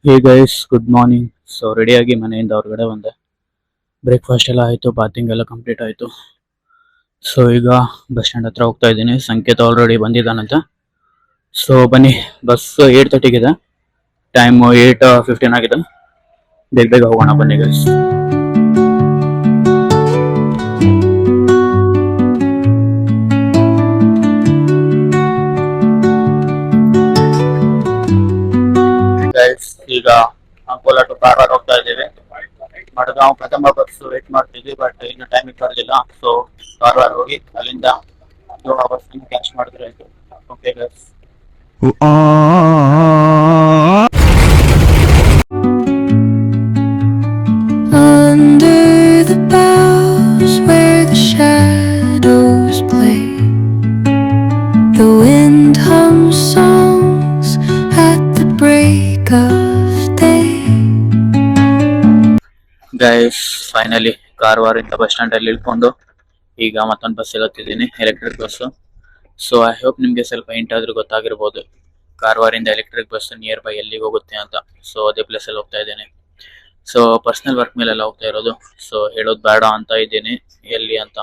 ಹೇ guys, good morning. So ರೆಡಿಯಾಗಿ ಮನೆಯಿಂದ ಹೊರಗಡೆ ಬಂದೆ. ಬ್ರೇಕ್ಫಾಸ್ಟ್ ಎಲ್ಲ ಆಯಿತು, ಬಾತಿಂಗ್ ಎಲ್ಲ ಕಂಪ್ಲೀಟ್ ಆಯಿತು. ಸೊ ಈಗ ಬಸ್ ಸ್ಟ್ಯಾಂಡ್ ಹತ್ರ ಹೋಗ್ತಾ ಇದ್ದೀನಿ. ಸಂಕೇತ್ ಆಲ್ರೆಡಿ ಬಂದಿದ್ದಾನಂತೆ. ಸೊ ಬನ್ನಿ, ಬಸ್ 8:30ಗಿದೆ, ಟೈಮು 8:15 ಆಗಿದೆ. ಬೇಗ ಬೇಗ ಹೋಗೋಣ ಬನ್ನಿ ಗೈಸ್. ಗೈಸ್ ಈಗ ಅಂಕೋಲಾ ಟು ಕಾರವಾರ ಹೋಗ್ತಾ ಇದ್ದೀವಿ. ಮಡಗಾಂವ್ ಪ್ರಥಮ ಬಸ್ ವೇಟ್ ಮಾಡ್ತಿದ್ವಿ, ಬಟ್ ಇನ್ನು ಟೈಮಿಗೆ ಬರಲಿಲ್ಲ. ಸೊ ಕಾರವಾರ ಹೋಗಿ ಅಲ್ಲಿಂದ ಬಸ್ ಕ್ಯಾಚ್ ಮಾಡಿದ್ರೆ ಆಯ್ತು. Okay guys. Under the boughs where the shadows play, the wind hums songs at the break of day. Guys finally ಕಾರವಾರಿಂದ ಬಸ್ ಸ್ಟ್ಯಾಂಡ್ ಅಲ್ಲಿ ಇಳ್ಕೊಂಡು ಈಗ ಮತ್ತೊಂದು ಬಸ್ ಸಿಗುತ್ತಿದ್ದೀನಿ, electric bus. So I hope ನಿಮ್ಗೆ ಸ್ವಲ್ಪ ಹಿಂಟ್ ಆದ್ರೂ ಗೊತ್ತಾಗಿರ್ಬೋದು ಕಾರವಾರಿಂದ ಎಲೆಕ್ಟ್ರಿಕ್ ಬಸ್ ನಿಯರ್ ಬೈ ಎಲ್ಲಿಗೆ ಹೋಗುತ್ತೆ ಅಂತ. ಸೊ ಅದೇ ಪ್ಲೇಸ್ ಅಲ್ಲಿ ಹೋಗ್ತಾ ಇದ್ದೀನಿ. ಸೊ ಪರ್ಸನಲ್ ವರ್ಕ್ ಮೇಲೆಲ್ಲ ಹೋಗ್ತಾ ಇರೋದು. ಸೊ ಹೇಳೋದು ಬೇಡ ಅಂತ ಇದ್ದೀನಿ ಎಲ್ಲಿ ಅಂತ.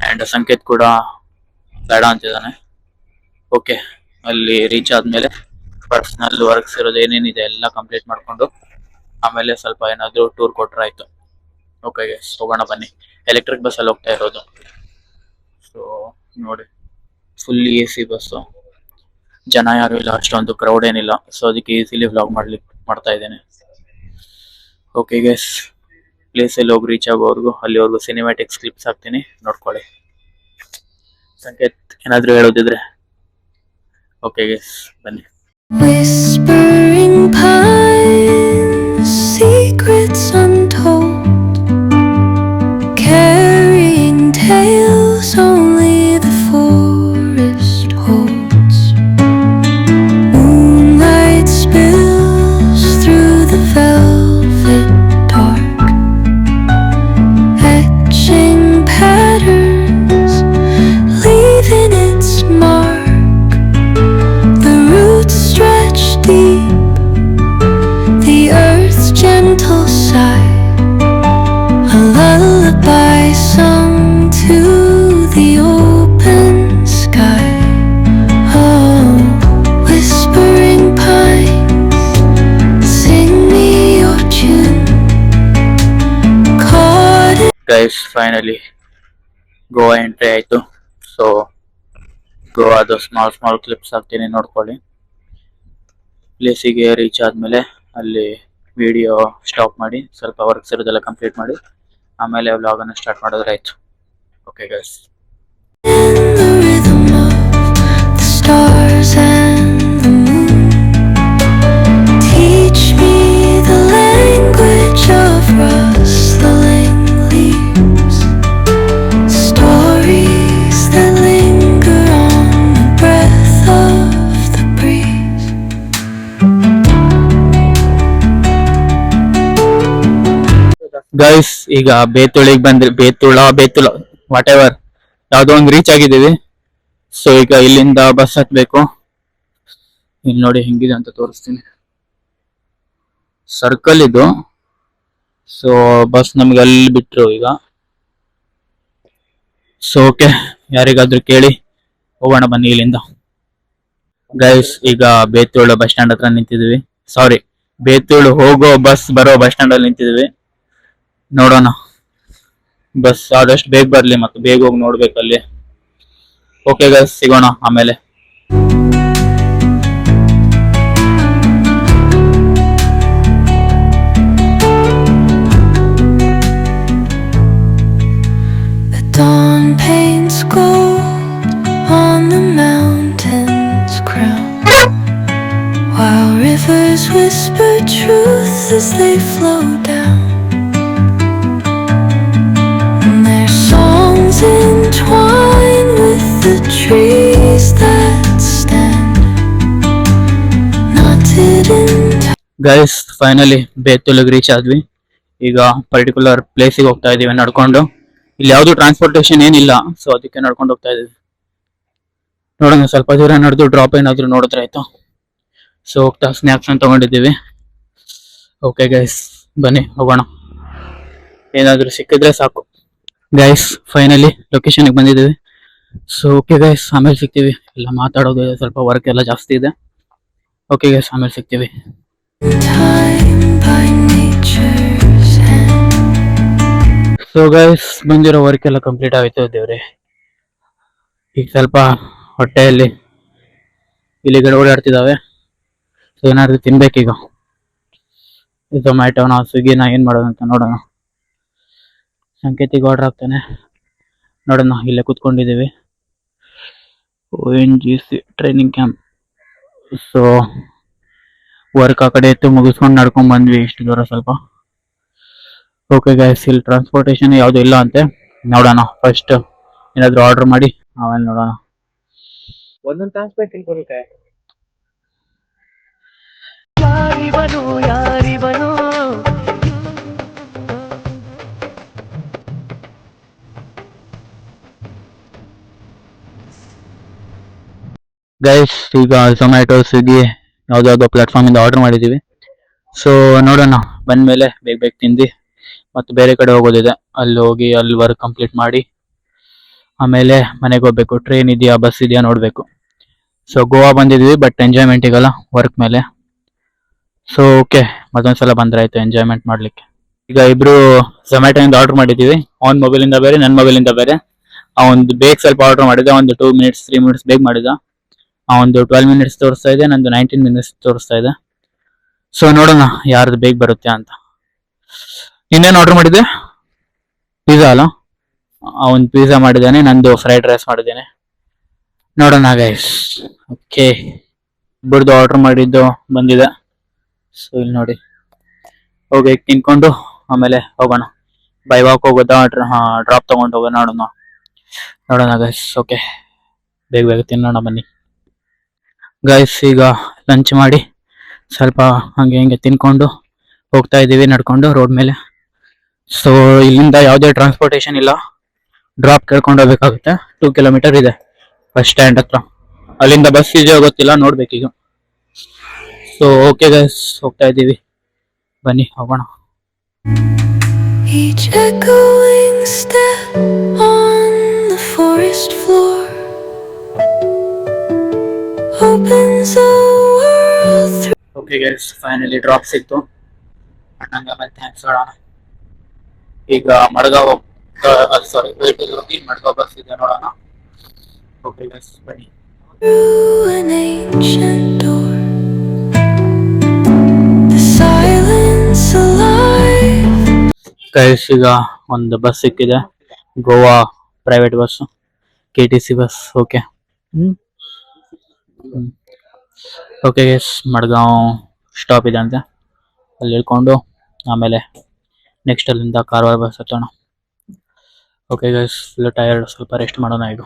ಅಂಡ್ ಸಂಕೇತ್ ಕೂಡ ಬೇಡ ಅಂತಿದ್ದಾನೆ. ಓಕೆ, ಅಲ್ಲಿ ರೀಚ್ ಆದ್ಮೇಲೆ ಪರ್ಸನಲ್ ವರ್ಕ್ಸ್ ಇರೋದು ಏನೇನಿದೆ ಎಲ್ಲ ಕಂಪ್ಲೀಟ್ ಮಾಡ್ಕೊಂಡು ಆಮೇಲೆ ಸ್ವಲ್ಪ ಏನಾದ್ರು ಟೂರ್ ಕೊಟ್ರೆ ಆಯ್ತು. ಓಕೆ ಗೈಸ್, ಹೋಗೋಣ ಬನ್ನಿ. ಎಲೆಕ್ಟ್ರಿಕ್ ಬಸ್ ಅಲ್ಲಿ ಹೋಗ್ತಾ ಇರೋದು. ಸೊ ನೋಡಿ, ಫುಲ್ AC ಬಸ್ಸು, ಜನ ಯಾರು ಇಲ್ಲ, ಅಷ್ಟೊಂದು ಕ್ರೌಡ್ ಏನಿಲ್ಲ. ಸೊ ಅದಕ್ಕೆ ಈಸಿಲಿ ವ್ಲಾಗ್ ಮಾಡ್ತಾ ಇದ್ದೇನೆ. ಓಕೆ ಗೈಸ್, ಪ್ಲೇಸ್ ಅಲ್ಲಿ ಹೋಗಿ ರೀಚ್ ಆಗೋವರೆಗೂ ಅಲ್ಲಿವರೆಗೂ ಸಿನಿಮ್ಯಾಟಿಕ್ಸ್ ಕ್ಲಿಪ್ಸ್ ಹಾಕ್ತೀನಿ, ನೋಡ್ಕೊಳ್ಳಿ. ಸಂಕೇತ್ ಏನಾದ್ರು ಹೇಳೋದಿದ್ರೆ ಓಕೆ ಗೈಸ್ ಬನ್ನಿ. Whispering pines, secrets untold, carrying tales only the forest holds. Moonlight spills through the velvet dark, etching patterns, leaving its mark. The roots stretch deep, the earth's gentle sigh, a lullaby sung to the open sky. Oh, whispering pines, sing me your tune, caught in guys finally Goa entry ಆಯ್ತು. So ಗೋವಾದ small clips ಹಾಕ್ತೀನಿ, ನೋಡ್ಕೊಳ್ಳಿ. ಪ್ಲೇಸಿಗೆ reach ಆದ್ಮೇಲೆ ಅಲ್ಲಿ video stop ಮಾಡಿ ಸ್ವಲ್ಪ works ಇರೋದೆಲ್ಲ ಕಂಪ್ಲೀಟ್ ಮಾಡಿ ಆಮೇಲೆ ವ್ಲಾಗ್ ಅನ್ನು ಸ್ಟಾರ್ಟ್ ಮಾಡಿದ್ರೆ ಆಯ್ತು. Okay guys. the rhythm of the stars and the moon. Teach me the language of rustling leaves, stories that linger on the breath of the breeze. Guys ಈಗ ಬೇತುಳಿಗೆ ಬಂದ್ರಿ, ಬೇತುಳ what ever ಯಾವ್ದೋ ಒಂದು reach ಆಗಿದ್ದೀವಿ. So ಈಗ ಇಲ್ಲಿಂದ bus ಹತ್ಬೇಕು. ಇಲ್ಲಿ ನೋಡಿ ಹೆಂಗಿದೆ ಅಂತ ತೋರಿಸ್ತೀನಿ. ಸರ್ಕಲ್ ಇದು. ಸೊ ಬಸ್ ನಮ್ಗೆ ಅಲ್ಲಿ ಬಿಟ್ರು ಈಗ. ಸೊ ಓಕೆ, ಯಾರಿಗಾದ್ರೂ ಕೇಳಿ ಹೋಗೋಣ ಬನ್ನಿ ಇಲ್ಲಿಂದ. ಗೈಸ್ ಈಗ ಬೇತುಳು ಬಸ್ ಸ್ಟ್ಯಾಂಡ್ ಹತ್ರ ನಿಂತಿದ್ವಿ. ಸಾರಿ, ಬೇತುಳು ಹೋಗೋ ಬಸ್ ಬರೋ ಬಸ್ ಸ್ಟ್ಯಾಂಡ್ ಅಲ್ಲಿ ನಿಂತಿದ್ವಿ. ನೋಡೋಣ, ಬಸ್ ಆದಷ್ಟು ಬೇಗ ಬರ್ಲಿ, ಮತ್ತೆ ಬೇಗ ಹೋಗಿ ನೋಡ್ಬೇಕಲ್ಲಿ. ಓಕೆ ಗೈಸ್, ಸಿಗೋಣ ಆಮೇಲೆ. The dawn paints gold on the mountain's crown, while rivers whisper truth as they flow down. And their songs entwine with the trees that stand knotted in guys finally ಬೇತುಳಿಗೆ reach ಆದ್ವಿ. ಈಗ particular ಪ್ಲೇಸಿಗೆ ಹೋಗ್ತಾ ಇದೀವಿ ನಡ್ಕೊಂಡು. ಇಲ್ಲಿ ಯಾವ್ದು transportation ಏನಿಲ್ಲ, ಸೊ ಅದಕ್ಕೆ ನಡ್ಕೊಂಡು ಹೋಗ್ತಾ ಇದೀವಿ. ನೋಡೋಣ, ಸ್ವಲ್ಪ ದೂರ ನಡೆದು ಡ್ರಾಪ್ ಏನಾದ್ರು ನೋಡಿದ್ರೆ ಆಯ್ತು. ಸೊ ಹೋಗ್ತಾ ಸ್ನ್ಯಾಕ್ಸ್ ಅಂತ ತಗೊಂಡಿದ್ದೀವಿ. ಓಕೆ ಗೈಸ್, ಬನ್ನಿ ಹೋಗೋಣ. ಏನಾದರೂ ಸಿಕ್ಕಿದ್ರೆ ಸಾಕು. ಗೈಸ್ ಫೈನಲಿ ಲೊಕೇಶನ್ಗೆ ಬಂದಿದ್ದೀವಿ. ಸೊ ಓಕೆ ಗೈಸ್, ಆಮೇಲೆ ಸಿಗ್ತೀವಿ. ಎಲ್ಲ ಮಾತಾಡೋದು ಸ್ವಲ್ಪ ವರ್ಕ್ ಎಲ್ಲ ಜಾಸ್ತಿ ಇದೆ. ಓಕೆ ಗೈಸ್, ಆಮೇಲೆ ಸಿಗ್ತೀವಿ. time by nature's hand. So guys, ಬಂದಿರೋ ವರ್ಕ್ ಎಲ್ಲ ಕಂಪ್ಲೀಟ್ ಆಯ್ತು ದೇವ್ರೆ. ಈಗ ಸ್ವಲ್ಪ ಹೊಟ್ಟೆಯಲ್ಲಿ ಇಲಿಗಳು ಓಡಾಡ್ತಿದ್ದಾವೆ. ಸೊ ಏನಾದ್ರು ತಿನ್ಬೇಕೀಗ. ಝೊಮ್ಯಾಟೋನ ಸ್ವಿಗ್ಗಿನ ಏನ್ ಮಾಡೋದು ಅಂತ ನೋಡೋಣ. ಸಂಕೇತಿಗೆ ಆರ್ಡರ್ ಆಗ್ತಾನೆ, ನೋಡೋಣ. ಇಲ್ಲೇ ಕೂತ್ಕೊಂಡಿದ್ದೀವಿ, ONGC training camp. So work ಆ ಕಡೆ ಎತ್ತು ಮುಗಿಸ್ಕೊಂಡು ನಡ್ಕೊಂಡ್ ಬಂದ್ವಿ ಇಷ್ಟು ದೂರ ಸ್ವಲ್ಪ. ಓಕೆ ಗೈಸ್, ಇಲ್ಲಿ ಟ್ರಾನ್ಸ್ಪೋರ್ಟೇಷನ್ ಯಾವುದು ಇಲ್ಲ ಅಂತೆ. ನೋಡೋಣ, ಫಸ್ಟ್ ಏನಾದ್ರು ಆರ್ಡರ್ ಮಾಡಿ ಆಮೇಲೆ ನೋಡೋಣ. ಒಂದೊಂದು ಟ್ರಾನ್ಸ್ಪೋರ್ಟ್ ಇಲ್ಲಿ ಬರುತ್ತೆ. ಯಾರಿವನು ಗೈಸ್, ಈಗ ಝೊಮ್ಯಾಟೊ ಸ್ವಿಗ್ಗಿ ಯಾವ್ದಾವ್ದೋ ಪ್ಲಾಟ್ಫಾರ್ಮ್ ಇಂದ ಆರ್ಡರ್ ಮಾಡಿದೀವಿ. ಸೊ ನೋಡೋಣ, ಬಂದ್ಮೇಲೆ ಬೇಗ ಬೇಗ ತಿಂದು ಮತ್ತೆ ಬೇರೆ ಕಡೆ ಹೋಗೋದಿದೆ. ಅಲ್ಲಿ ಹೋಗಿ ಅಲ್ಲಿ ವರ್ಕ್ ಕಂಪ್ಲೀಟ್ ಮಾಡಿ ಆಮೇಲೆ ಮನೆಗೆ ಹೋಗ್ಬೇಕು. ಟ್ರೈನ್ ಇದೆಯಾ ಬಸ್ ಇದೆಯಾ ನೋಡ್ಬೇಕು. ಸೊ ಗೋವಾ ಬಂದಿದ್ವಿ, ಬಟ್ ಎಂಜಾಯ್ಮೆಂಟ್ ಈಗಲ್ಲ, ವರ್ಕ್ ಮೇಲೆ. ಸೊ ಓಕೆ, ಮತ್ತೊಂದ್ಸಲ ಬಂದ್ರಾಯ್ತು ಎಂಜಾಯ್ಮೆಂಟ್ ಮಾಡ್ಲಿಕ್ಕೆ. ಈಗ ಇಬ್ರು ಝೊಮ್ಯಾಟೊ ಇಂದ ಆರ್ಡರ್ ಮಾಡಿದೀವಿ. ಅವ್ನ ಮೊಬೈಲ್ ಇಂದ ಬೇರೆ, ನನ್ನ ಮೊಬೈಲ್ ಇಂದ ಬೇರೆ. ಒಂದು ಬೇಗ ಸ್ವಲ್ಪ ಆರ್ಡರ್ ಮಾಡಿದ, ಒಂದು 2 ಮಿನಿಟ್ಸ್ 3 ಮಿನಿಟ್ಸ್ ಬೇಗ ಮಾಡಿದ. ಒಂದು 12 ಮಿನಿಟ್ಸ್ ತೋರಿಸ್ತಾ ಇದೆ, ನಂದು 19 ಮಿನಿಟ್ಸ್ ತೋರಿಸ್ತಾ ಇದೆ. ಸೊ ನೋಡೋಣ ಯಾರ್ದು ಬೇಗ ಬರುತ್ತೆ ಅಂತ. ಇನ್ನೇನು ಆರ್ಡರ್ ಮಾಡಿದ್ದೆ? ಪಿಜ್ಜಾ ಅಲ್ಲ, ಅವನ್ ಪಿಜ್ಜಾ ಮಾಡಿದ್ದಾನೆ, ನಂದು ಫ್ರೈಡ್ ರೈಸ್ ಮಾಡಿದ್ದೇನೆ. ನೋಡೋಣ ಗೈಸ್. ಓಕೆ, ಇಬ್ಬರದು ಆರ್ಡರ್ ಮಾಡಿದ್ದು ಬಂದಿದೆ. ಸೊ ಇಲ್ಲಿ ನೋಡಿ, ಹೋಗಿ ತಿನ್ಕೊಂಡು ಆಮೇಲೆ ಹೋಗೋಣ. ಬೈ ವಾಕ್ ಹೋಗೋದಾ ಡ್ರಾಪ್ ತಗೊಂಡು ಹೋಗೋಣ, ನೋಡೋಣ ಗೈಸ್. ಓಕೆ, ಬೇಗ ಬೇಗ ತಿನ್ನೋಣ ಬನ್ನಿ ಗೈಸ್. ಈಗ ಲಂಚ್ ಮಾಡಿ ಸ್ವಲ್ಪ ಹಂಗೆ ಹಿಂಗೆ ತಿನ್ಕೊಂಡು ಹೋಗ್ತಾ ಇದ್ದೀವಿ ನಡ್ಕೊಂಡು ರೋಡ್ ಮೇಲೆ. ಸೊ ಇಲ್ಲಿಂದ ಯಾವುದೇ ಟ್ರಾನ್ಸ್ಪೋರ್ಟೇಷನ್ ಇಲ್ಲ, ಡ್ರಾಪ್ ಕೇಳ್ಕೊಂಡು ಹೋಗ್ಬೇಕಾಗುತ್ತೆ. 2 ಕಿಲೋಮೀಟರ್ ಇದೆ ಬಸ್ ಸ್ಟ್ಯಾಂಡ್ ಹತ್ರ. ಅಲ್ಲಿಂದ ಬಸ್ ಇದೆಯೋ ಗೊತ್ತಿಲ್ಲ, ನೋಡ್ಬೇಕೀಗ. ಸೊ ಓಕೆ ಗೈಸ್, ಹೋಗ್ತಾ ಇದ್ದೀವಿ, ಬನ್ನಿ ಹೋಗೋಣ. Each echoing step on the forest floor opens a world through. Okay guys, finally drop ಸಿಕ್ತು. ಅಣ್ಣಂಗೆ ಆಮೇಲೆ ಥ್ಯಾಂಕ್ಸ್ ಹೇಳೋಣ. ಈಗ ಮಡ್ಗಾವ್ ಸಾರಿ ಹೋಗಿ ಮಡ್ಗಾವ್ ಬಸ್ ಇದೆ, ನೋಡೋಣ. ಓಕೆ ಗೈಸ್, ಬನ್ನಿ. an ancient door. The silence alive. Guys, ಈಗ ಒಂದು ಬಸ್ ಸಿಕ್ಕಿದೆ, Goa private bus, KTC bus. Okay okay guys, Madgaon stop ಇದೆ ಅಂತೆ, ಅಲ್ಲಿ ಇಳ್ಕೊಂಡು ಆಮೇಲೆ ನೆಕ್ಸ್ಟ್ ಅಲ್ಲಿಂದ ಕಾರವಾರ ಬಸ್ ಹತ್ತೋಣ. ಓಕೆ ಗೈಸ್, ಫುಲ್ ಟಯರ್ಡ್, ಸ್ವಲ್ಪ ರೆಸ್ಟ್ ಮಾಡೋಣ ಈಗ.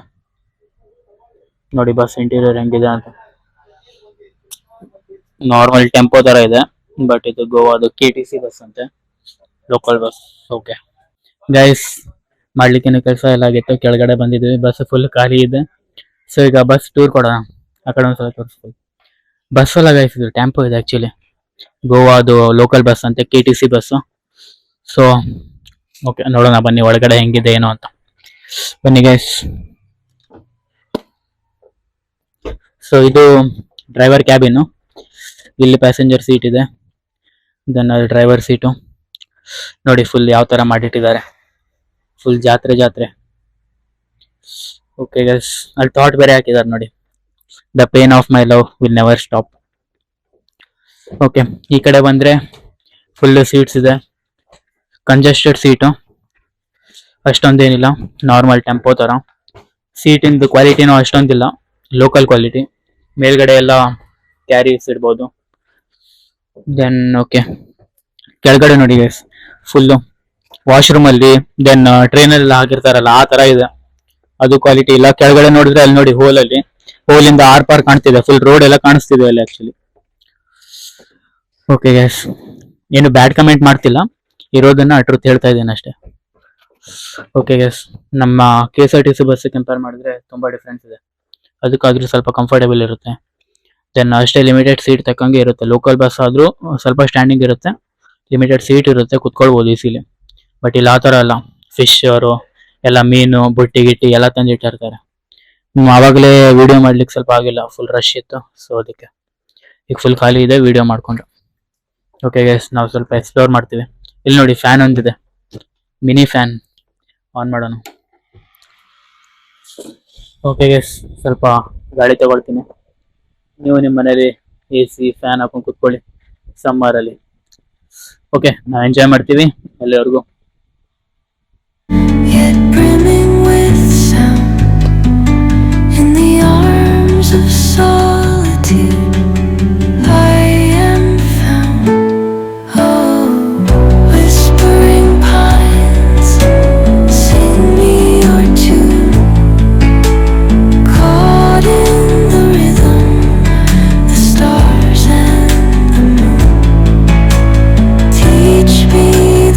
ನೋಡಿ ಬಸ್ ಇಂಟೀರಿಯರ್ ಹೆಂಗಿದೆ ಅಂತ. ನಾರ್ಮಲ್ ಟೆಂಪೋ ತರ ಇದೆ, ಬಟ್ ಇದು ಗೋವಾದು KTC ಬಸ್ ಅಂತೆ, ಲೋಕಲ್ ಬಸ್. ಓಕೆ ಗೈಸ್, ಮಾಡ್ಲಿಕ್ಕೇನು ಕೆಲಸ ಎಲ್ಲ ಆಗಿತ್ತು, ಕೆಳಗಡೆ ಬಂದಿದ್ವಿ, ಬಸ್ ಫುಲ್ ಖಾಲಿ ಇದೆ. ಸೊ ಈಗ ಬಸ್ ಟೂರ್ ಕೊಡೋಣ, ಆ ಕಡೆ ಒಂದ್ಸಲ ತೋರಿಸ್ಬೋದು. ಬಸ್ ಎಲ್ಲ ಗೈಸ್, ಇದು ಟೆಂಪೋ ಇದೆ ಆಕ್ಚುಲಿ, ಗೋವಾದು ಲೋಕಲ್ ಬಸ್ ಅಂತೆ, KTC ಬಸ್ಸು. ಸೊ ಓಕೆ, ನೋಡೋಣ ಬನ್ನಿ ಒಳಗಡೆ ಹೆಂಗಿದೆ ಏನೋ ಅಂತ. ಬನ್ನಿ ಗೈಸ್. ಸೊ ಇದು ಡ್ರೈವರ್ ಕ್ಯಾಬಿನು, ಇಲ್ಲಿ ಪ್ಯಾಸೆಂಜರ್ ಸೀಟ್ ಇದೆ, ದೆನ್ ಅಲ್ಲಿ ಡ್ರೈವರ್ ಸೀಟು. ನೋಡಿ ಫುಲ್ ಯಾವ ತರ ಮಾಡಿಟ್ಟಿದ್ದಾರೆ, ಫುಲ್ ಜಾತ್ರೆ. ಓಕೆ ಗೈಸ್, ಅಲ್ಲಿ ಥಾಟ್ ಬೇರೆ ಹಾಕಿದ್ದಾರೆ ನೋಡಿ, the pain of my love will never stop. Okay, ಈ ಕಡೆ ಬಂದ್ರೆ ಫುಲ್ ಸೀಟ್ಸ್ ಇದೆ, ಕಂಜೆಸ್ಟೆಡ್ ಸೀಟು, ಅಷ್ಟೊಂದೇನಿಲ್ಲ, ನಾರ್ಮಲ್ ಟೆಂಪೋ ತರ. ಸೀಟಿಂದು ಕ್ವಾಲಿಟಿನೂ ಅಷ್ಟೊಂದಿಲ್ಲ, ಲೋಕಲ್ ಕ್ವಾಲಿಟಿ. ಮೇಲ್ಗಡೆ ಎಲ್ಲ ಕ್ಯಾರೀಸ್ ಇಡ್ಬೋದು. ದೆನ್ ಓಕೆ, ಕೆಳಗಡೆ ನೋಡಿ ಗೈಸ್, ಫುಲ್ಲು ವಾಶ್ರೂಮ್ ಅಲ್ಲಿ, ದೆನ್ ಟ್ರೈನಲ್ಲಿ ಹಾಕಿರ್ತಾರಲ್ಲ ಆ ತರ ಇದೆ, ಅದು ಕ್ವಾಲಿಟಿ ಇಲ್ಲ. ಕೆಳಗಡೆ ನೋಡಿದ್ರೆ ಅಲ್ಲಿ ನೋಡಿ, ಹೋಲಿಂದ ಆರ್ ಕಾಣ್ತಿದೆ, ಫುಲ್ ರೋಡ್ ಎಲ್ಲ ಕಾಣಿಸ್ತಿದೆ ಅಲ್ಲಿ ಆಕ್ಚುಲಿ. ಓಕೆ ಗೈಸ್, ಏನು ಬ್ಯಾಡ್ ಕಮೆಂಟ್ ಮಾಡ್ತಿಲ್ಲ, ಇರೋದನ್ನ ಟ್ರೂತ್ ಹೇಳ್ತಾ ಇದ್ದೇನೆ ಅಷ್ಟೇ. ಓಕೆ ಗೈಸ್, ನಮ್ಮ KSRTC ಬಸ್ ಕಂಪೇರ್ ಮಾಡಿದ್ರೆ ತುಂಬಾ ಡಿಫ್ರೆನ್ಸ್ ಇದೆ, ಅದಕ್ಕಾದ್ರೂ ಸ್ವಲ್ಪ ಕಂಫರ್ಟೇಬಲ್ ಇರುತ್ತೆ. ದೆನ್ ಅಷ್ಟೇ ಲಿಮಿಟೆಡ್ ಸೀಟ್ ತಕ್ಕಂಗೆ ಇರುತ್ತೆ. ಲೋಕಲ್ ಬಸ್ ಆದ್ರೂ ಸ್ವಲ್ಪ ಸ್ಟ್ಯಾಂಡಿಂಗ್ ಇರುತ್ತೆ, ಲಿಮಿಟೆಡ್ ಸೀಟ್ ಇರುತ್ತೆ, ಕುತ್ಕೊಳ್ಬೋದು ಈಸಿಲಿ. ಬಟ್ ಇಲ್ಲಿ ಆ ಥರ ಅಲ್ಲ, ಫಿಶ್ ಅವರು ಎಲ್ಲ ಮೀನು ಬುಟ್ಟಿ ಗಿಟ್ಟಿ ಎಲ್ಲ ತಂದಿಟ್ಟಿರ್ತಾರೆ. ಆವಾಗಲೇ ವಿಡಿಯೋ ಮಾಡ್ಲಿಕ್ಕೆ ಸ್ವಲ್ಪ ಆಗಿಲ್ಲ, ಫುಲ್ ರಶ್ ಇತ್ತು. ಸೊ ಅದಕ್ಕೆ ಈಗ ಫುಲ್ ಖಾಲಿ ಇದೆ, ವಿಡಿಯೋ ಮಾಡ್ಕೊಂಡು. ಓಕೆ ಗೈಸ್, ನಾವು ಸ್ವಲ್ಪ ಎಕ್ಸ್ಪ್ಲೋರ್ ಮಾಡ್ತೀವಿ. ಇಲ್ಲಿ ನೋಡಿ ಫ್ಯಾನ್ ಒಂದಿದೆ, ಮಿನಿ ಫ್ಯಾನ್. ಆನ್ ಮಾಡೋಣ. ಓಕೆ ಗೈಸ್, ಸ್ವಲ್ಪ ಗಾಳಿ ತಗೊಳ್ತೀನಿ. ನೀವು ನಿಮ್ಮ ಮನೇಲಿ AC ಫ್ಯಾನ್ ಹಾಕೊಂಡು ಕುತ್ಕೊಳ್ಳಿ ಸಮ್ಮರಲ್ಲಿ. ಓಕೆ, ನಾವು ಎಂಜಾಯ್ ಮಾಡ್ತೀವಿ ಅಲ್ಲಿವರೆಗೂ. Yet brimming with sound in the arms of solitude, I am found. Oh, whispering pines, sing me your tune. Caught in the rhythm, the stars and the moon. Teach me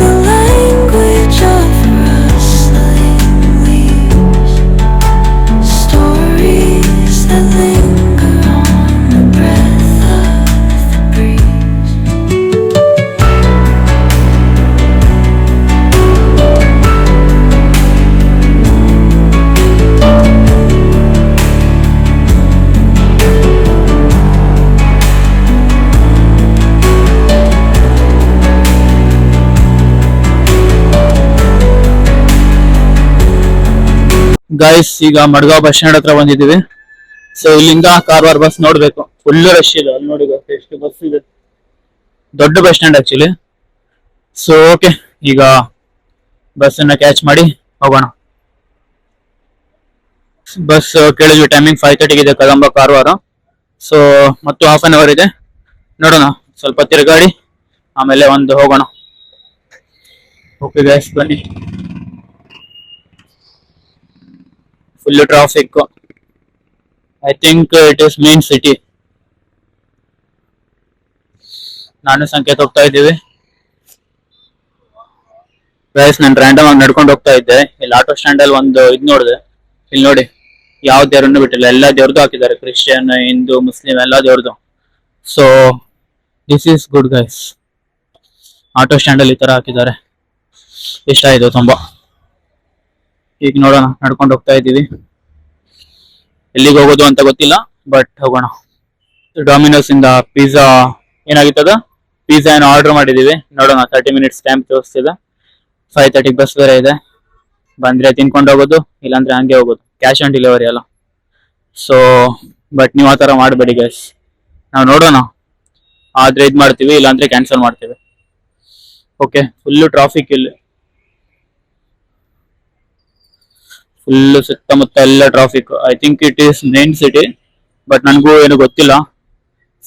the language of rustling leaves, stories that linger on the breath of the breeze. Guys, ಈಗ Madgaon bus stand ಹತ್ರ ಬಂದಿದ್ದೀವಿ. So ಇಲ್ಲಿಂದ Karwar bus ನೋಡ್ಬೇಕು, full rush ಇದೆ. ಅಲ್ಲಿ ನೋಡಿ guys, ಎಷ್ಟು bus ಇದೆ, ದೊಡ್ಡ bus stand actually. So okay, ಈಗ ಬಸ್ ಅನ್ನ ಕ್ಯಾಚ್ ಮಾಡಿ ಹೋಗೋಣ. ಬಸ್ ಕೇಳಿದ್ವಿ, ಟೈಮಿಂಗ್ 5:30 ಇದೆ ಕದಂಬ ಕಾರವಾರ. ಸೊ ಮತ್ತು ಹಾಫ್ ಅನ್ ಅವರ್ ಇದೆ, ನೋಡೋಣ. ಸ್ವಲ್ಪ ತಿರುಗಾಡಿ ಆಮೇಲೆ ಒಂದು ಹೋಗೋಣ. ಓಕೆ ಗೈಸ್, ಬನ್ನಿ. Full traffic. I think it is main city. ನಾನು ಸಂಕೇತ್ ಹೋಗ್ತಾ ಇದ್ದೀವಿ ಗೈಸ್. ನಾನು ರ್ಯಾಂಡಮ್ ಆಗಿ ನಡ್ಕೊಂಡು ಹೋಗ್ತಾ ಇದ್ದೆ. ಇಲ್ಲಿ ಆಟೋ ಸ್ಟ್ಯಾಂಡ್ ಅಲ್ಲಿ ಒಂದು ಇದು ನೋಡಿದೆ. ಇಲ್ಲಿ ನೋಡಿ, ಯಾವ ದೇವರನ್ನು ಬಿಟ್ಟಿಲ್ಲ, ಎಲ್ಲ ದೇವ್ರದ್ದು ಹಾಕಿದ್ದಾರೆ, ಕ್ರಿಶ್ಚಿಯನ್, ಹಿಂದೂ, ಮುಸ್ಲಿಂ ಎಲ್ಲ ದೇವ್ರದ್ದು. So this is good guys. Auto stand ಅಲ್ಲಿ ಈ ತರ ಹಾಕಿದ್ದಾರೆ, ಇಷ್ಟ ಆಯ್ತು ತುಂಬಾ. ಈಗ ನೋಡೋಣ, ನಡ್ಕೊಂಡು ಹೋಗ್ತಾ ಇದ್ದೀವಿ. ಎಲ್ಲಿಗೆ ಹೋಗೋದು ಅಂತ ಗೊತ್ತಿಲ್ಲ, ಬಟ್ ಹೋಗೋಣ. ಡಾಮಿನೋಸ್ ಇಂದ ಪಿಜ್ಜಾ ಏನಾಗಿತ್ತದ, ಪಿಜ್ಜಾ ಏನೋ ಆರ್ಡರ್ ಮಾಡಿದೀವಿ. ನೋಡೋಣ, 30 ಮಿನಿಟ್ಸ್ ಟೈಮ್ ತೋರಿಸ್ತಿದೆ. 5:30 ಬಸ್ ಬೇರೆ ಇದೆ. ಬಂದ್ರೆ ತಿನ್ಕೊಂಡು ಹೋಗೋದು, ಇಲ್ಲಾಂದ್ರೆ ಹಂಗೆ ಹೋಗೋದು. ಕ್ಯಾಶ್ ಆನ್ ಡೆಲಿವರಿ ಅಲ್ಲ. ಸೊ ಬಟ್ ನೀವು ಆ ಥರ ಮಾಡಬೇಡಿ ಗೈಸ್. ನಾವು ನೋಡೋಣ, ಆದ್ರೆ ಇದು ಮಾಡ್ತೀವಿ, ಇಲ್ಲಾಂದ್ರೆ ಕ್ಯಾನ್ಸಲ್ ಮಾಡ್ತೀವಿ. ಓಕೆ, ಫುಲ್ಲು ಟ್ರಾಫಿಕ್ ಇಲ್ಲಿ, ಫುಲ್ ಸುತ್ತಮುತ್ತ ಎಲ್ಲ traffic. I think it is main city, but ನನಗೂ ಏನು ಗೊತ್ತಿಲ್ಲ.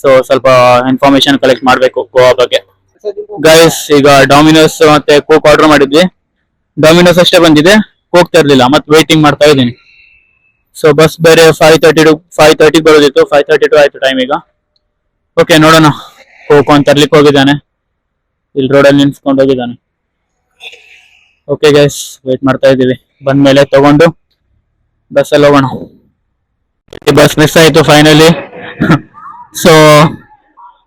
ಸೊ ಸ್ವಲ್ಪ ಇನ್ಫಾರ್ಮೇಶನ್ ಕಲೆಕ್ಟ್ ಮಾಡಬೇಕು ಗೋವಾ ಬಗ್ಗೆ. ಗೈಸ್, ಈಗ ಡಾಮಿನೋಸ್ ಮತ್ತೆ ಕೋಕ್ ಆರ್ಡರ್ ಮಾಡಿದ್ವಿ. ಡಾಮಿನೋಸ್ ಅಷ್ಟೇ ಬಂದಿದೆ, ಕೋಕ್ ತರಲಿಲ್ಲ. ಮತ್ತೆ ವೇಟಿಂಗ್ ಮಾಡ್ತಾ ಇದ್ದೀನಿ. ಸೊ ಬಸ್ ಬೇರೆ 5:30 ಬರೋದಿತ್ತು, 5:32 ಆಯ್ತು ಟೈಮ್ ಈಗ. ಓಕೆ, ನೋಡೋಣ. ಕೋಕ್ ಒಂದು ತರ್ಲಿಕ್ಕೆ ಹೋಗಿದ್ದಾನೆ, ಇಲ್ಲಿ ರೋಡಲ್ಲಿ ನಿಲ್ಸ್ಕೊಂಡು ಹೋಗಿದ್ದಾನೆ. ಓಕೆ ಗೈಸ್, ವೇಟ್ ಮಾಡ್ತಾ ಇದ್ದೀವಿ. ಬಂದ್ಮೇಲೆ ತಗೊಂಡು ಬಸ್ಸಲ್ಲಿ ಹೋಗೋಣ. ಬಸ್ ಮಿಸ್ ಆಯ್ತು ಫೈನಲಿ. ಸೊ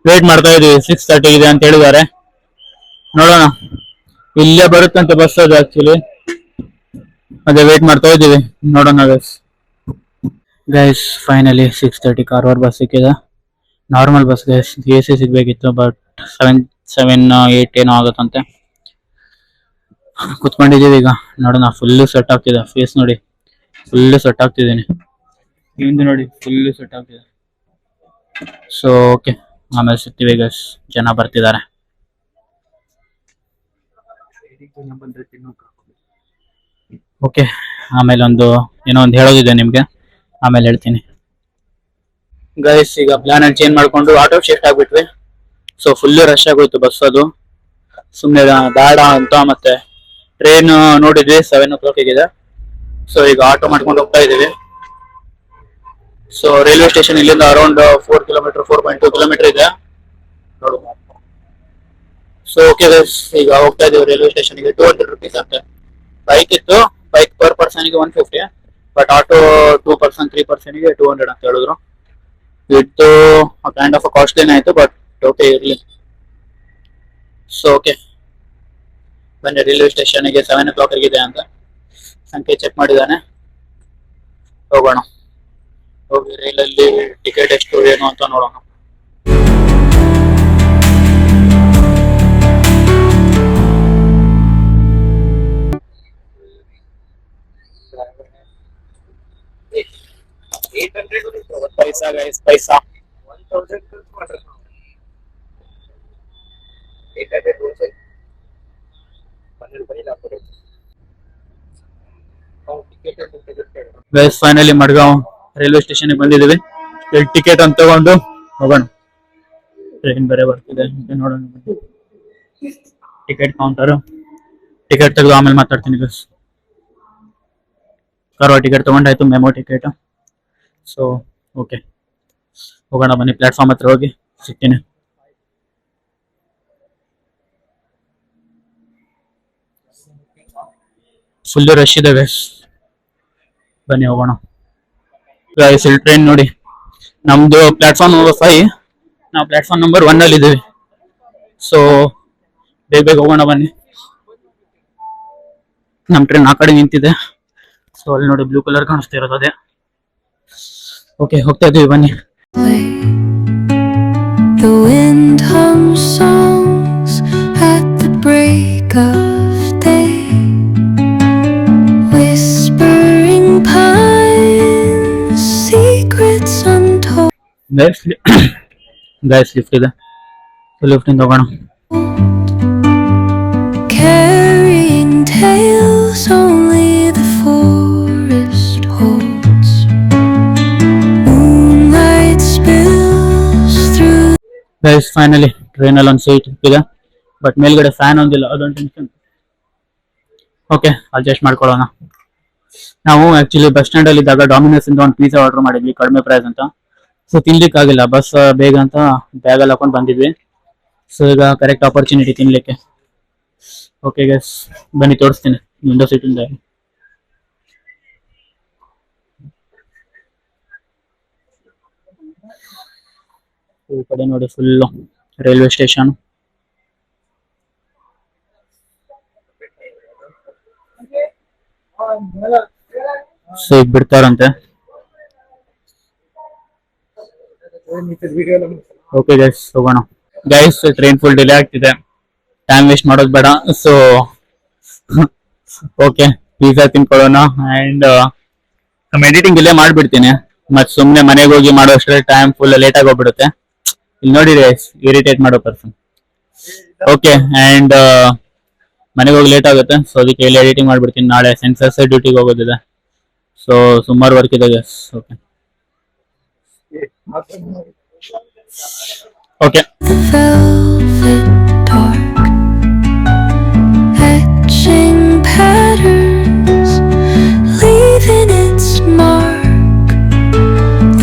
ವೇಟ್ ಮಾಡ್ತಾ ಇದೀವಿ, 6:30 ಇದೆ ಅಂತ ಹೇಳಿದ್ದಾರೆ. ನೋಡೋಣ, ಇಲ್ಲೇ ಬರುತ್ತಂತೆ ಬಸ್ ಅದು ಆಕ್ಚುಲಿ. ಅದೇ ವೇಟ್ ಮಾಡ್ತಾ ಇದ್ದೀವಿ, ನೋಡೋಣ ಗೈಸ್. ಫೈನಲಿ 6:30 ಕಾರವಾರ ಬಸ್ ಸಿಕ್ಕಿದೆ. ನಾರ್ಮಲ್ ಬಸ್ ಗೈಸ್, AC ಸಿಗ್ಬೇಕಿತ್ತು, ಬಟ್ 7-8 ಏನೋ ಆಗುತ್ತಂತೆ. ಕುತ್ಕೊಂಡಿದ್ದೀವಿ ಈಗ. ನೋಡೋಣ, ಫುಲ್ ಸೆಟ್ ಆಗ್ತಿದೆ. ಫೇಸ್ ನೋಡಿ, ಫುಲ್ ಸೆಟ್ ಆಗ್ತಿದ್ದೀನಿ. ಇವಂದು ನೋಡಿ, ಫುಲ್ ಸೆಟ್ ಆಗ್ತಿದೆ. ಸೊ ಓಕೆ, ಆಮೇಲೆ ಸಿಗ್ತೀವಿ ಗೈಸ್. ಜನ ಬರ್ತಿದ್ದಾರೆ. ಓಕೆ, ಆಮೇಲೆ ಏನೋ ಒಂದು ಹೇಳೋದಿದೆ ನಿಮ್ಗೆ, ಆಮೇಲೆ ಹೇಳ್ತೀನಿ ಗೈಸ್. ಈಗ ಪ್ಲಾನ್ ಅಲ್ಲಿ ಚೇಂಜ್ ಮಾಡ್ಕೊಂಡು ಆಟೋ ಶಿಫ್ಟ್ ಆಗ್ಬಿಟ್ವಿ. ಸೊ ಫುಲ್ ರಶ್ ಆಗೋಯ್ತು ಬಸ್. ಅದು ಸುಮ್ಮನೆ ಬೇಡ ಅಂತ ಮತ್ತೆ ಟ್ರೈನ್ ನೋಡಿದ್ವಿ 7 o'clock ಇದೆ. ಸೊ ಈಗ ಆಟೋ ಮಾಡ್ಕೊಂಡು ಹೋಗ್ತಾ ಇದೀವಿ. ಸೊ ರೈಲ್ವೆ ಸ್ಟೇಷನ್ ಇಲ್ಲಿಂದ ಅರೌಂಡ್ 4 ಕಿಲೋಮೀಟರ್, 4.2 ಕಿಲೋಮೀಟರ್ ಇದೆ ನೋಡು. ಸೊ ಓಕೆ ಗೈಸ್, ಈಗ ಹೋಗ್ತಾ ಇದೀವಿ ರೈಲ್ವೆ ಸ್ಟೇಷನ್ಗೆ. 200 rupees ಅಂತೆ. ಬೈಕ್ ಇತ್ತು, ಬೈಕ್ ಪರ್ ಪರ್ಸನ್ಗೆ 150, ಬಟ್ ಆಟೋ 2 person 3 personಗೆ 200 ಅಂತ ಹೇಳಿದ್ರು. ಇತ್ತು ಕೈಂಡ್ ಆಫ್ ಕಾಸ್ಟ್ಲಿನೇ ಆಯ್ತು, ಬಟ್ ಓಕೆ ಇರ್ಲಿ. ಸೊ ಓಕೆ ಬನ್ನಿ ರೈಲ್ವೆ ಸ್ಟೇಷನ್ಗೆ 7 o'clock ಆಗಿದೆ ಅಂತ ಸಂಖ್ಯೆ ಚೆಕ್ ಮಾಡಿದ್ದಾನೆ. ಹೋಗೋಣ, ಹೋಗಿ ರೈಲಲ್ಲಿ ಟಿಕೆಟ್ ಎಷ್ಟು ಏನು ಅಂತ ನೋಡೋಣ. Paisa guys, paisa. Guys finally Madgaon railway station ಬಂದಿದ್ದೀವಿ. ಇಲ್ಲಿ ಟಿಕೆಟ್ ಅಂತ ತಗೊಂಡು ಹೋಗೋಣ. ಟ್ರೈನ್ ಬೇರೆ ಬರ್ತಿದೆ, ನೋಡೋಣ. ಟಿಕೆಟ್ ಕೌಂಟರ್, ಟಿಕೆಟ್ ತೆಗೆದು ಆಮೇಲೆ ಮಾತಾಡ್ತೀನಿ ಗೈಸ್. ಕಾರವಾರ ಟಿಕೆಟ್ ತಗೊಂಡಾಯ್ತು, ಮೆಮೊ ಟಿಕೆಟ್. ಸೊ ಓಕೆ, ಹೋಗೋಣ ಬನ್ನಿ. ಪ್ಲಾಟ್ಫಾರ್ಮ್ ಹತ್ರ ಹೋಗಿ ಸಿಗ್ತೀನಿ. ಫುಲ್ ರಶ್ ಇದೆ ಗೈಸ್, ಬನ್ನಿ ಹೋಗೋಣ. ಗೈಸ್ ಇಲ್ಲಿ ಟ್ರೈನ್ ನೋಡಿ, ನಮ್ದು ಪ್ಲಾಟ್ಫಾರ್ಮ್ ನಂಬರ್ 5, ನಾವು ಪ್ಲಾಟ್ಫಾರ್ಮ್ ನಂಬರ್ 1 ಅಲ್ಲಿ ಇದ್ದೀವಿ. ಸೊ ಬೇಗ ಬೇಗ ಹೋಗೋಣ ಬನ್ನಿ. ನಮ್ ಟ್ರೈನ್ ಆ ಕಡೆ ನಿಂತಿದೆ. ಸೊ ಅಲ್ಲಿ ನೋಡಿ ಬ್ಲೂ ಕಲರ್ ಕಾಣಿಸ್ತಾ ಇರೋದು ಅದೇ. ಓಕೆ, ಹೋಗ್ತಾ ಇದೀವಿ ಬನ್ನಿ. The wind hums songs at the break of day, whispering pines, secrets untold. Guys lift ಇದೆ, ಲಿಫ್ಟ್ ಇಂದ ಹೋಗೋಣ. Carrying tales only the forest holds. Moonlight spills through. Guys finally train ಅಲ್ಲಿ ಒಂದು ಸೀಟ್ ಇದೆ, ಬಟ್ ಮೇಲ್ಗಡೆ ಫ್ಯಾನ್ ಒಂದಿಲ್ಲ, ಅದೊಂದು tension. Okay, adjust ಮಾಡ್ಕೊಳ್ಳೋಣ. ನಾವು ಆಕ್ಚುಲಿ ಬಸ್ ಸ್ಟ್ಯಾಂಡ್ ಅಲ್ಲಿ ಇದ್ದಾಗ ಡಾಮಿನೋಸ್ ಇಂದ ಒಂದು ಪಿಜ್ಜಾ ಆರ್ಡರ್ ಮಾಡಿದ್ವಿ, ಕಡಿಮೆ ಪ್ರೈಸ್ ಅಂತ. ಸೊ ತಿನ್ಲಿಕ್ಕಾಗಿಲ್ಲ, ಬಸ್ ಬೇಗ ಅಂತ ಬ್ಯಾಗ್ ಅಲ್ಲಿ ಹಾಕೊಂಡು ಬಂದಿದ್ವಿ. ಸೊ ಈಗ ಕರೆಕ್ಟ್ ಆಪರ್ಚುನಿಟಿ ತಿನ್ಲಿಕ್ಕೆ. ಓಕೆ ಗೈಸ್ ಬನ್ನಿ ತೋರಿಸ್ತೀನಿ ವಿಂಡೋ ಸೀಟ್ ಇಂದ. ಈ ಕಡೆ ನೋಡಿ ಫುಲ್ ರೈಲ್ವೆ ಸ್ಟೇಷನ್. ಸೊ ಈಗ ಬಿಡ್ತಾರಂತೆ. ಓಕೆ ಗೈಸ್ ಹೋಗೋಣ. ಗೈಸ್ ಟ್ರೈನ್ ಫುಲ್ ಡಿಲೇ ಆಗ್ತಿದೆ, ಟೈಮ್ ವೇಸ್ಟ್ ಮಾಡೋದು ಬೇಡ. ಸೊ ಓಕೆ, ಪಿಜ್ಜಾ ತಿನ್ಕೊಳ್ಳೋಣ. ಅಂಡ್ ಎಡಿಟಿಂಗ್ ಇಲ್ಲೇ ಮಾಡ್ಬಿಡ್ತೀನಿ, ಮತ್ ಸುಮ್ನೆ ಮನೆಗೆ ಹೋಗಿ ಮಾಡೋಷ್ಟೇ ಟೈಮ್ ಫುಲ್ ಲೇಟ್ ಆಗಿ ಹೋಗ್ಬಿಡುತ್ತೆ. ಇಲ್ಲಿ ನೋಡಿ ಗೈಸ್, ಇರಿಟೇಟ್ ಮಾಡೋ ಪರ್ಸನ್. ಓಕೆ, ಅಂಡ್ ಮನೆಗೆ ಹೋಗಿ ಲೇಟ್ ಆಗುತ್ತೆ. ಸೊ ಅದಕ್ಕೆ ಇಲ್ಲಿ ಎಡಿಟಿಂಗ್ ಮಾಡ್ಬಿಡ್ತೀನಿ. ನಾಳೆ ಸೆನ್ಸಸ್ ಡ್ಯೂಟಿಗೆ ಹೋಗೋದಿದೆ. ಸೊ ಸುಮಾರು ವರ್ಕ್ ಇದೆ guys. Okay okay. The velvet dark, etching patterns, leaving its mark.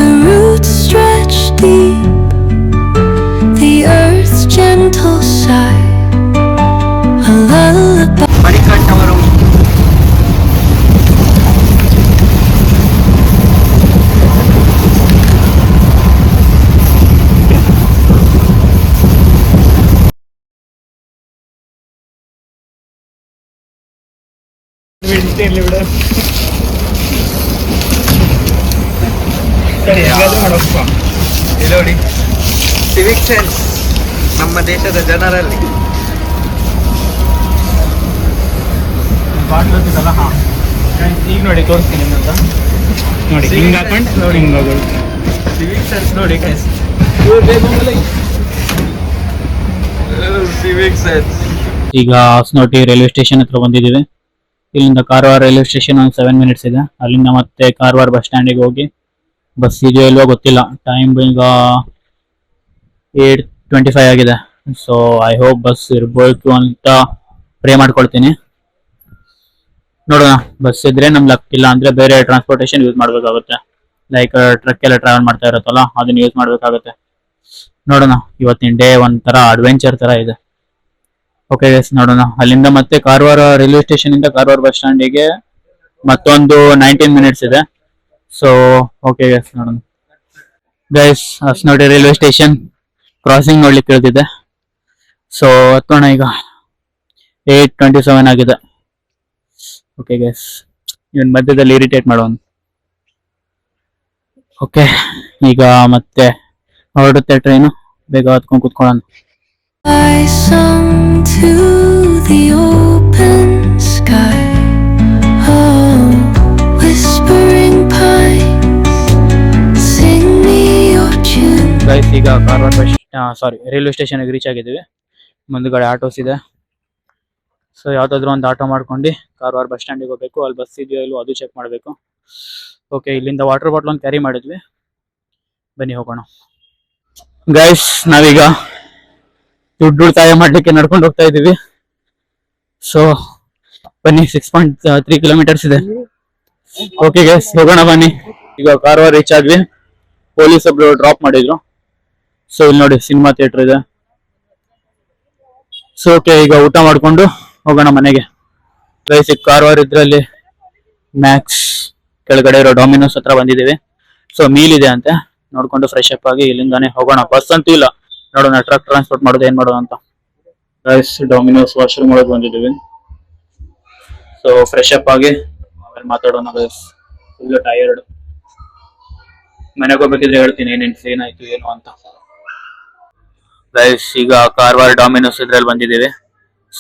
The roots stretch deep, the earth's gentle sigh, a lullaby. ನೋಡಿ ಸಿವಿಕ್ ಸೆನ್ಸ್ ನಮ್ಮ ದೇಶದ ಜನರಲ್ಲಿ. ಈಗ ನೋಡಿ ತೋರಿಸ್ತೀನಿ ಅಂತ ನೋಡಿ, ಹಿಂಗ್ ಹಾಕೊಂಡು ನೋಡಿ, ಹಿಂಗ್ ಹೋಗೋದು. ಸಿವಿಕ್ ಸೆನ್ಸ್ ನೋಡಿ ಗೈಸ್, ಸಿವಿಕ್ ಸೆನ್ಸ್. ಈಗ ಹೊಸನೋಟಿ ರೈಲ್ವೆ ಸ್ಟೇಷನ್ ಹತ್ರ ಬಂದಿದ್ದೀವಿ. ಇಲ್ಲಿಂದ ಕಾರವಾರ ರೈಲ್ವೆ ಸ್ಟೇಷನ್ ಒಂದು 7 minutes ಇದೆ. ಅಲ್ಲಿಂದ ಮತ್ತೆ ಕಾರವಾರ ಬಸ್ ಸ್ಟ್ಯಾಂಡಿಗೆ ಹೋಗಿ ಬಸ್ ಇದೆಯೋ ಇಲ್ವೋ ಗೊತ್ತಿಲ್ಲ. ಟೈಮ್ ಈಗ 8:25 ಆಗಿದೆ. ಸೊ ಐ ಹೋಪ್ ಬಸ್ ಇರ್ಬೇಕು ಅಂತ ಪ್ರೇ ಮಾಡ್ಕೊಳ್ತೀನಿ. ನೋಡೋಣ, ಬಸ್ ಇದ್ರೆ ನಮ್ ಲಕ್, ಇಲ್ಲ ಅಂದ್ರೆ ಬೇರೆ ಟ್ರಾನ್ಸ್ಪೋರ್ಟೇಷನ್ ಯೂಸ್ ಮಾಡ್ಬೇಕಾಗುತ್ತೆ. ಲೈಕ್ ಟ್ರಕ್ ಎಲ್ಲ ಟ್ರಾವೆಲ್ ಮಾಡ್ತಾ ಇರುತ್ತಲ್ಲ, ಅದನ್ನ ಯೂಸ್ ಮಾಡ್ಬೇಕಾಗುತ್ತೆ. ನೋಡೋಣ, ಇವತ್ತಿನ ಡೇ ಒಂಥರ ಅಡ್ವೆಂಚರ್ ತರ ಇದೆ. ಓಕೆ ಗೈಸ್ ನೋಡೋಣ. ಅಲ್ಲಿಂದ ಮತ್ತೆ ಕಾರವಾರ ರೈಲ್ವೆ ಸ್ಟೇಷನ್ ಇಂದ ಕಾರವಾರ ಬಸ್ ಸ್ಟ್ಯಾಂಡಿಗೆ ಮತ್ತೊಂದು 19 minutes ಇದೆ. ಸೊ ಓಕೆ ಗೈಸ್ ನೋಡೋಣ. ಗೈಸ್ ಹೊಸನೋಟಿ ರೈಲ್ವೆ ಸ್ಟೇಷನ್ ಕ್ರಾಸಿಂಗ್ ನೋಡ್ಲಿಕ್ಕೆ ಇಳಿದಿದೆ. ಸೊ ಹತ್ತೋಣ ಈಗ. 8:27 ಆಗಿದೆ. ಓಕೆ ಗೈಸ್, ಇವನ್ ಮಧ್ಯದಲ್ಲಿ ಇರಿಟೇಟ್ ಮಾಡೋನು. ಓಕೆ, ಈಗ ಮತ್ತೆ ಹೊರಡುತ್ತೆ ಟ್ರೈನು. ಬೇಗ ಹತ್ಕೊಂಡು ಕುತ್ಕೊಳ್ಳೋಣ. I sung to the open sky. Oh, whispering pines, sing me your tune. Guys, ಈಗ ಕಾರವಾರ ರೈಲ್ವೆ ಸ್ಟೇಷನ್ಗೆ ರೀಚ್ ಆಗಿದ್ದೀವಿ. ಮುಂದ್ಗಡೆ ಆಟೋಸ್ ಇದೆ. ಸೊ ಯಾವ್ದಾದ್ರು ಒಂದು ಆಟೋ ಮಾಡ್ಕೊಂಡು ಕಾರವಾರ ಬಸ್ ಸ್ಟ್ಯಾಂಡಿಗೆ ಹೋಗ್ಬೇಕು. ಅಲ್ಲಿ ಬಸ್ ಇದೆಯೋ ಇಲ್ವೋ ಅದು ಚೆಕ್ ಮಾಡಬೇಕು. ಓಕೆ, ಇಲ್ಲಿಂದ ವಾಟರ್ ಬಾಟ್ಲ್ ಒಂದು ಕ್ಯಾರಿ ಮಾಡಿದ್ವಿ. ಬನ್ನಿ ಹೋಗೋಣ. ಗೈಸ್, ನಾವೀಗ ದುಡ್ಡು ಉಳಿತಾಯ ಮಾಡ್ಲಿಕ್ಕೆ ನಡ್ಕೊಂಡು ಹೋಗ್ತಾ ಇದೀವಿ. ಸೊ ಬನ್ನಿ, 6.3 ಕಿಲೋಮೀಟರ್ಸ್ ಇದೆ. ಓಕೆ ಗೈಸ್, ಹೋಗೋಣ ಬನ್ನಿ. ಈಗ ಕಾರವಾರ ರೀಚ್ ಆದ್ವಿ. ಪೊಲೀಸ್ ಒಬ್ರು ಡ್ರಾಪ್ ಮಾಡಿದ್ರು. ಸೊ ಇಲ್ಲಿ ನೋಡಿ, ಸಿನಿಮಾ ಥಿಯೇಟರ್ ಇದೆ. ಸೊ ಓಕೆ, ಈಗ ಊಟ ಮಾಡ್ಕೊಂಡು ಹೋಗೋಣ ಮನೆಗೆ. ಗೈಸ್, ಈಗ ಕಾರವಾರ ಇದ್ರಲ್ಲಿ ಮ್ಯಾಕ್ಸ್ ಕೆಳಗಡೆ ಇರೋ ಡಾಮಿನೋಸ್ ಹತ್ರ ಬಂದಿದ್ದೀವಿ. ಸೊ ಮೀಲ್ ಇದೆ ಅಂತೆ, ನೋಡ್ಕೊಂಡು ಫ್ರೆಶ್ ಅಪ್ ಆಗಿ ಇಲ್ಲಿಂದಾನೆ ಹೋಗೋಣ. ಬಸ್ ಅಂತೂ ಇಲ್ಲ, ನೋಡೋಣ ಟ್ರಕ್ ಟ್ರಾನ್ಸ್ಪೋರ್ಟ್ ಮಾಡೋದು ಏನ್ ಮಾಡೋದು ಅಂತ. ಗೈಸ್, ಡಾಮಿನೋಸ್ ವಾಶ್ರೂಮ್ ಒಳಗೆ ಬಂದಿದ್ದೀವಿ. ಸೊ ಫ್ರೆಶ್ ಅಪ್ ಆಗಿ ಆಮೇಲೆ ಮಾತಾಡೋಣ. Guys, full tired. ಮನೆಗೆ ಹೋಗ್ಬೇಕಿದ್ರೆ ಹೇಳ್ತೀನಿ ಏನೇನು ಏನಾಯ್ತು ಏನು ಅಂತ. ಗೈಸ್, ಈಗ ಕಾರವಾರ ಡಾಮಿನೋಸ್ ಇದ್ರಲ್ಲಿ ಬಂದಿದ್ದೀವಿ.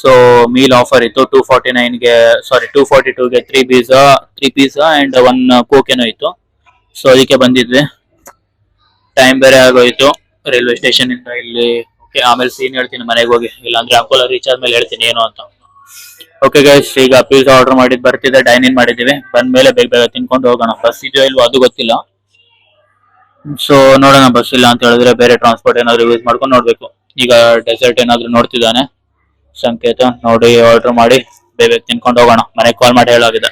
ಸೊ ಮೀಲ್ ಆಫರ್ ಇತ್ತು 249ಗೆ, ಸಾರಿ 242ಗೆ 3 ಪಿಜ್ಜಾ ಅಂಡ್ 1 ಕೋಕ್ ಏನೋ ಇತ್ತು. ಸೊ ಅದಕ್ಕೆ ಬಂದಿದ್ವಿ. ಟೈಮ್ ಬೇರೆ ಆಗೋಯ್ತು ರೈಲ್ವೆ ಸ್ಟೇಷನ್ ಇಂದ ಇಲ್ಲಿ. ಓಕೆ, ಆಮೇಲೆ ಸೀನ್ ಹೇಳ್ತೀನಿ ಮನೆಗೆ ಹೋಗಿ, ಇಲ್ಲಾಂದ್ರೆ ಅಕೋಲಾ ರೀಚ್ ಆದ್ಮೇಲೆ ಹೇಳ್ತೀನಿ ಏನು ಅಂತ. ಓಕೆ ಗೈಸ್, ಈಗ ಪಿಜ್ಜಾ ಆರ್ಡರ್ ಮಾಡಿದ್ ಬರ್ತಿದೆ. ಡೈನ್ ಇನ್ ಮಾಡಿದೀವಿ. ಬಂದ್ಮೇಲೆ ಬೇಗ ಬೇಗ ತಿನ್ಕೊಂಡು ಹೋಗೋಣ. ಬಸ್ ಇದೆಯೋ ಇಲ್ವೋ ಅದು ಗೊತ್ತಿಲ್ಲ. ಸೊ ನೋಡೋಣ, ಬಸ್ ಇಲ್ಲ ಅಂತ ಹೇಳಿದ್ರೆ ಬೇರೆ ಟ್ರಾನ್ಸ್ಪೋರ್ಟ್ ಏನಾದ್ರು ಯೂಸ್ ಮಾಡ್ಕೊಂಡು ನೋಡ್ಬೇಕು. ಈಗ ಡೆಸರ್ಟ್ ಏನಾದ್ರು ನೋಡ್ತಿದ್ದಾನೆ ಸಂಕೇತ, ನೋಡಿ ಆರ್ಡರ್ ಮಾಡಿ ಬೇಗ ತಿನ್ಕೊಂಡು ಹೋಗೋಣ. ಮನೆಗೆ ಕಾಲ್ ಮಾಡಿ ಹೇಳಾಗಿದೆ.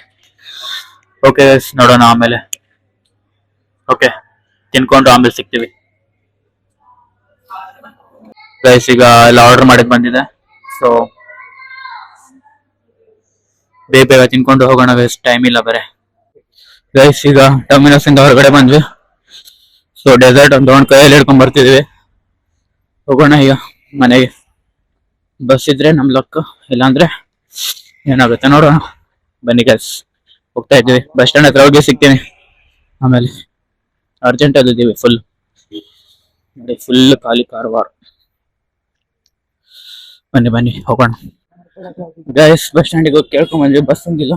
ಓಕೆ ಗೈಸ್, ನೋಡೋಣ ಆಮೇಲೆ. ಓಕೆ, ತಿನ್ಕೊಂಡು ಆಮೇಲೆ ಸಿಗ್ತೀವಿ. ಗೈಸ್, ಈಗ ಎಲ್ಲ ಆರ್ಡರ್ ಮಾಡಿದ್ ಬಂದಿದೆ. ಸೊ ಬೇಗ ಬೇಗ ತಿನ್ಕೊಂಡು ಹೋಗೋಣ ಗೈಸ್, ಟೈಮ್ ಇಲ್ಲ ಬೇರೆ. ಗೈಸ್, ಈಗ ಡೊಮಿನೋಸ್ ಇಂದ ಹೊರಗಡೆ ಬಂದ್ವಿ. ಸೊ ಡೆಸರ್ಟ್ ಒಂದು ಕೈಯಲ್ಲಿ ಹಿಡ್ಕೊಂಡ್ ಬರ್ತಿದೀವಿ. ಹೋಗೋಣ ಈಗ ಮನೆಗೆ. ಬಸ್ ಇದ್ರೆ ನಮ್ ಲಕ್, ಇಲ್ಲಾಂದ್ರೆ ಏನಾಗುತ್ತೆ ನೋಡೋಣ. ಬನ್ನಿ ಗೈಸ್, ಹೋಗ್ತಾ ಇದ್ದೀವಿ. ಬಸ್ ಸ್ಟ್ಯಾಂಡ್ ಹತ್ರ ಹೋಗಿ ಸಿಗ್ತೀನಿ ಆಮೇಲೆ. ಅರ್ಜೆಂಟ್ ಅಲ್ಲಿದ್ದೀವಿ ಫುಲ್ ನೋಡಿ, ಫುಲ್ ಖಾಲಿ ಕಾರವಾರ. ಬನ್ನಿ ಬನ್ನಿ ಹೋಗೋಣ. ಗೈಸ್, ಬಸ್ ಸ್ಟ್ಯಾಂಡಿಗೆ ಹೋಗಿ ಕೇಳ್ಕೊಂಡ್ ಬಂದ್ವಿ, ಬಸ್ ಹಂಗಿಲ್ಲ.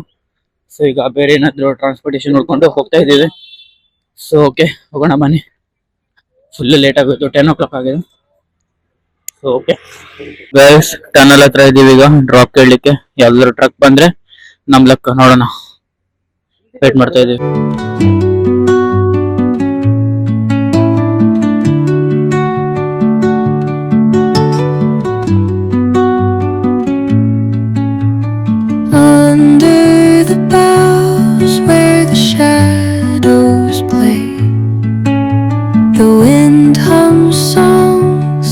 ಸೊ ಈಗ ಬೇರೆ ಏನಾದ್ರು ಟ್ರಾನ್ಸ್ಪೋರ್ಟೇಷನ್ ನೋಡ್ಕೊಂಡು ಹೋಗ್ತಾ ಇದ್ದೀವಿ. ಸೊ ಓಕೆ, ಹೋಗೋಣ ಬನ್ನಿ. ಫುಲ್ ಲೇಟ್ ಆಗೋಯ್ತು, 10 o'clock ಆಗಿದೆ. ಸೊ ಓಕೆ ಗೈಸ್, ಟನಲ್ ಹತ್ರ ಇದೀವಿ ಈಗ ಡ್ರಾಪ್ ಕೇಳಲಿಕ್ಕೆ. ಯಾವ್ದಾದ್ರು ಟ್ರಕ್ ಬಂದ್ರೆ ನಮ್ ಲಕ್ಕ, ನೋಡೋಣ. ವೇಟ್ ಮಾಡ್ತಾ ಇದೀವಿ. Under the boughs where the shadows play, the wind hums songs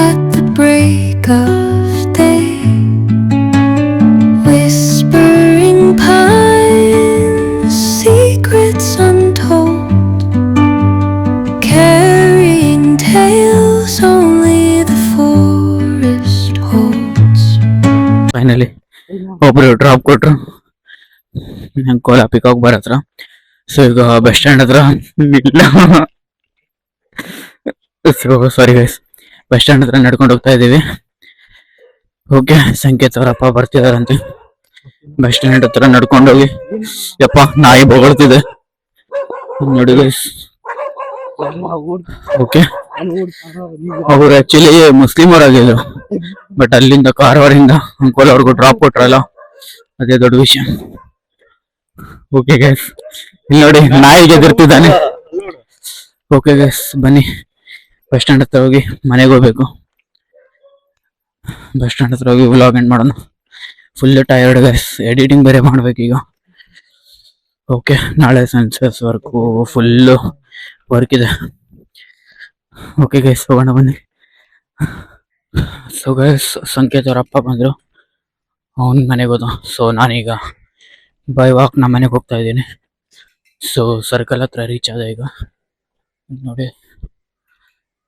at the break of day. Whispering pines, secrets untold, carrying tales only the forest holds. Finally ಒಬ್ರು ಡ್ರಾಪ್ ಕೊಟ್ರು ಕೋಲಾ ಪಿಕಾಕ್ ಬರತ್ರ. ಸೊ ಈಗ bus stand ಹತ್ರ ಇಲ್ಲ. Sorry guys, bus stand ಹತ್ರ ನಡ್ಕೊಂಡು ಹೋಗ್ತಾ ಇದೀವಿ. Okay, ಸಂಕೇತ್ ಅವರಪ್ಪ ಬರ್ತಿದಾರಂತೆ. ಬಸ್ ಸ್ಟ್ಯಾಂಡ್ ಹತ್ರ ನಡ್ಕೊಂಡು ಹೋಗಿ, ಯಪ್ಪ ನಾಯಿ ಬೊಗಳ್ತಿದೆ ನೋಡಿ ಗೈಸ್. ಓಕೆ, ಅವ್ರು ಆಕ್ಚುಲಿ ಮುಸ್ಲಿಂ ಅವರಾಗಿದ್ರು, ಬಟ್ ಅಲ್ಲಿಂದ ಕಾರವಾರಿಂದ ಅಂಕೋಲ್ ಅವ್ರಿಗೂ ಡ್ರಾಪ್ ಕೊಟ್ರಲ್ಲ, ಅದೇ ದೊಡ್ಡ ವಿಷಯ. ಓಕೆ ಗೈಸ್, ಇಲ್ಲಿ ನೋಡಿ ನಾಯಿ ಗೆದಿರ್ತಿದ್ದಾನೆ. ಓಕೆ ಗೈಸ್, ಬನ್ನಿ ಬಸ್ ಸ್ಟ್ಯಾಂಡ್ ಹತ್ರ ಹೋಗಿ ಮನೆಗೆ ಹೋಗ್ಬೇಕು. ಬಸ್ ಸ್ಟ್ಯಾಂಡ್ ಹತ್ರ ಹೋಗಿ ವ್ಲಾಗ್ ಎಂಡ್ ಮಾಡೋಣ. ಫುಲ್ ಟಯರ್ಡ್ ಗೈಸ್, ಎಡಿಟಿಂಗ್ ಬೇರೆ ಮಾಡ್ಬೇಕು ಈಗ. ಓಕೆ, ನಾಳೆ ಸೆನ್ಸಸ್ ವರ್ಕು ಫುಲ್ಲು ವರ್ಕ್ ಇದೆ. ಓಕೆ ಗೈಸ್, ಹೋಗೋಣ ಬನ್ನಿ. ಸೊ ಗೈಸ್, ಸಂಕೇತ್ ಅವ್ರ ಅಪ್ಪ ಬಂದರು, ಅವನ ಮನೆಗೆ ಹೋದ. ಸೊ ನಾನೀಗ ಬೈ ವಾಕ್ ನಮ್ಮ ಮನೆಗೆ ಹೋಗ್ತಾ ಇದ್ದೀನಿ. ಸೊ ಸರ್ಕಲ್ ಹತ್ರ ರೀಚ್ ಆದ ಈಗ ನೋಡಿ.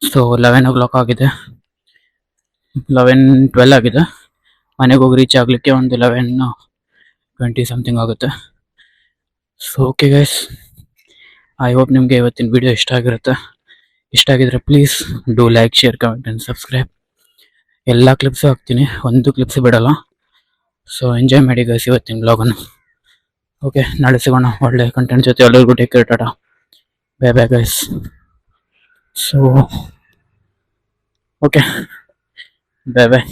ಸೊ 11 o'clock ಆಗಿದೆ. 11-12 ಆಗಿದೆ. ಮನೆಗೆ ಹೋಗಿ ರೀಚ್ ಆಗಲಿಕ್ಕೆ ಒಂದು 11-20 ಸಮಥಿಂಗ್ ಆಗುತ್ತೆ. So okay guys, I hope ನಿಮಗೆ ಇವತ್ತಿನ ವಿಡಿಯೋ ಇಷ್ಟ ಆಗಿರುತ್ತೆ. ಇಷ್ಟ ಆಗಿದ್ರೆ please do like, share, comment and subscribe. ಎಲ್ಲ ಕ್ಲಿಪ್ಸು ಹಾಕ್ತೀನಿ, ಒಂದು ಕ್ಲಿಪ್ಸ್ ಬಿಡಲ್ಲ. ಸೊ ಎಂಜಾಯ್ ಮಾಡಿ ಗೈಸ್ ಇವತ್ತಿನ ಬ್ಲಾಗನ್ನು. ಓಕೆ, ನಾಳೆ ಸಿಗೋಣ ಒಳ್ಳೆ ಕಂಟೆಂಟ್ ಜೊತೆ. ಎಲ್ಲರಿಗೂ take care, Tata, bye bye guys. So okay, bye bye.